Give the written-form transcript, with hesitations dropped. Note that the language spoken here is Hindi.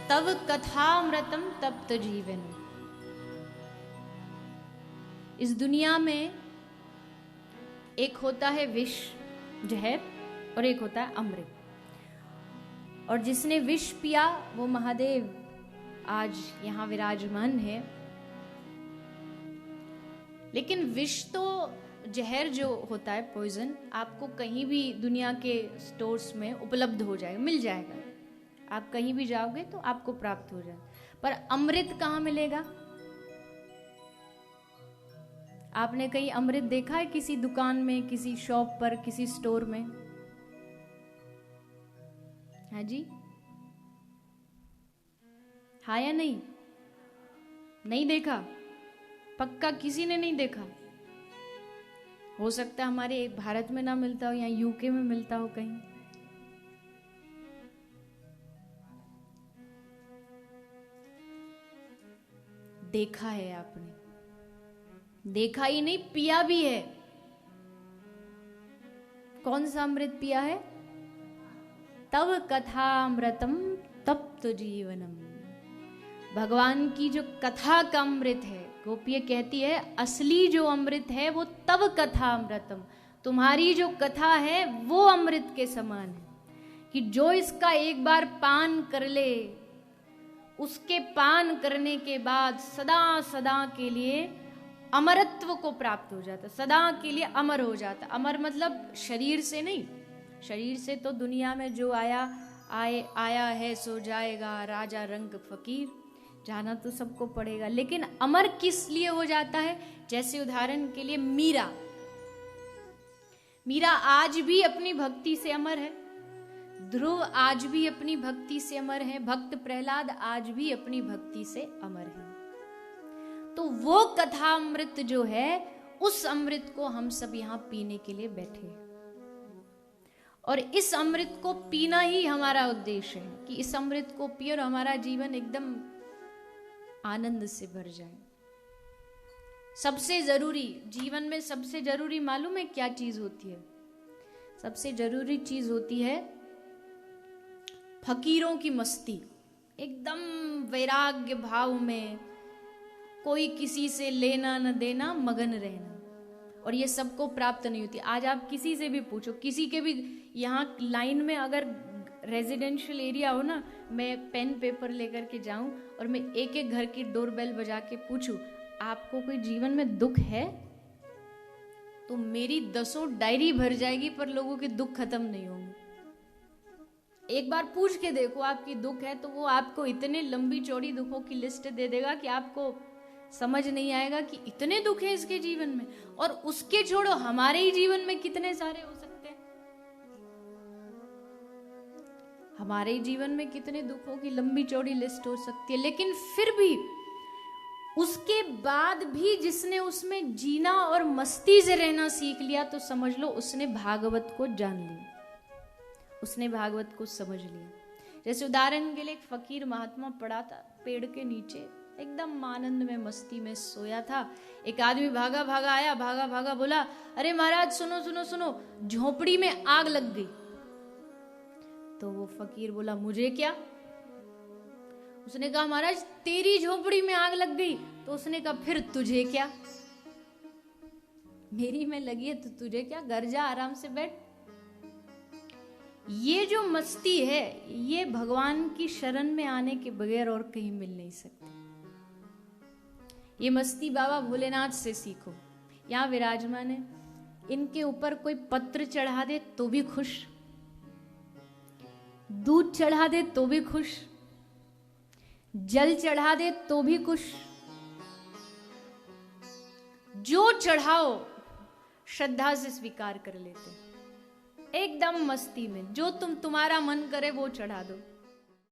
तव कथामृतम तप्त जीवन। इस दुनिया में एक होता है विष जहर और एक होता है अमृत, और जिसने विष पिया वो महादेव आज यहाँ विराजमान है। लेकिन विष तो जहर जो होता है पॉइजन, आपको कहीं भी दुनिया के स्टोर्स में उपलब्ध हो जाएगा, मिल जाएगा। आप कहीं भी जाओगे तो आपको प्राप्त हो जाएगा। पर अमृत कहाँ मिलेगा? आपने कहीं अमृत देखा है किसी दुकान में, किसी शॉप पर, किसी स्टोर में? हाँ जी, हाँ या नहीं? नहीं देखा? पक्का किसी ने नहीं देखा? हो सकता है हमारे भारत में ना मिलता हो या यूके में मिलता हो कहीं। देखा है आपने? देखा ही नहीं, पिया भी है। कौन सा अमृत पिया है? तव कथामृतम तप्त जीवनम। भगवान की जो कथा का अमृत है, गोपियाँ कहती है असली जो अमृत है वो तव कथामृतम, तुम्हारी जो कथा है वो अमृत के समान है, कि जो इसका एक बार पान कर ले, उसके पान करने के बाद सदा सदा के लिए अमरत्व को प्राप्त हो जाता, सदा के लिए अमर हो जाता। अमर मतलब शरीर से नहीं, शरीर से तो दुनिया में जो आया है सो जाएगा, राजा रंग फकीर, जाना तो सबको पड़ेगा। लेकिन अमर किस लिए हो जाता है? जैसे उदाहरण के लिए मीरा आज भी अपनी भक्ति से अमर है, ध्रुव आज भी अपनी भक्ति से अमर है, भक्त प्रहलाद आज भी अपनी भक्ति से अमर है। तो वो कथा अमृत जो है, उस अमृत को हम सब यहाँ पीने के लिए बैठे हैं, और इस अमृत को पीना ही हमारा उद्देश्य है, कि इस अमृत को पिए और हमारा जीवन एकदम आनंद से भर जाए। सबसे जरूरी, जीवन में सबसे जरूरी मालूम है क्या चीज होती है? सबसे जरूरी चीज होती है फकीरों की मस्ती, एकदम वैराग्य भाव में, कोई किसी से लेना न देना, मगन रहना। और ये सबको प्राप्त नहीं होती। आज आप किसी से भी पूछो, किसी के भी यहाँ लाइन में अगर रेजिडेंशियल एरिया हो ना, मैं पेन पेपर लेकर के जाऊं और मैं एक एक घर की डोरबेल बजा के पूछूं आपको कोई जीवन में दुख है, तो मेरी 10 डायरी भर जाएगी, पर लोगों के दुख खत्म नहीं होंगे। एक बार पूछ के देखो आपकी दुख है, तो वो आपको इतने लंबी चौड़ी दुखों की लिस्ट दे देगा कि आपको समझ नहीं आएगा कि इतने दुख है इसके जीवन में। और उसके छोड़ो, हमारे ही जीवन में कितने सारे हो सकते हैं, हमारे ही जीवन में कितने दुखों की लंबी चौड़ी लिस्ट हो सकती है। लेकिन फिर भी उसके बाद भी जिसने उसमें जीना और मस्ती से रहना सीख लिया, तो समझ लो उसने भागवत को जान लिया, उसने भागवत को समझ लिया। जैसे उदाहरण के लिए एक फकीर महात्मा पड़ा था पेड़ के नीचे, एकदम आनंद में मस्ती में सोया था। एक आदमी भागा भागा आया, भागा भागा बोला, अरे महाराज सुनो सुनो सुनो, झोपड़ी में आग लग गई। तो तो वो फकीर बोला मुझे क्या? उसने कहा महाराज तेरी झोपड़ी में आग लग गई। तो उसने कहा फिर तुझे क्या, मेरी में लगी है तो तुझे क्या, घर जा आराम से बैठ। ये जो मस्ती है ये भगवान की शरण में आने के बगैर और कहीं मिल नहीं सकती। ये मस्ती बाबा भोलेनाथ से सीखो। यहाँ विराजमान है, इनके ऊपर कोई पत्र चढ़ा दे तो भी खुश, दूध चढ़ा दे तो भी खुश, जल चढ़ा दे तो भी खुश, जो चढ़ाओ श्रद्धा से स्वीकार कर लेते, एकदम मस्ती में। जो तुम्हारा मन करे वो चढ़ा दो।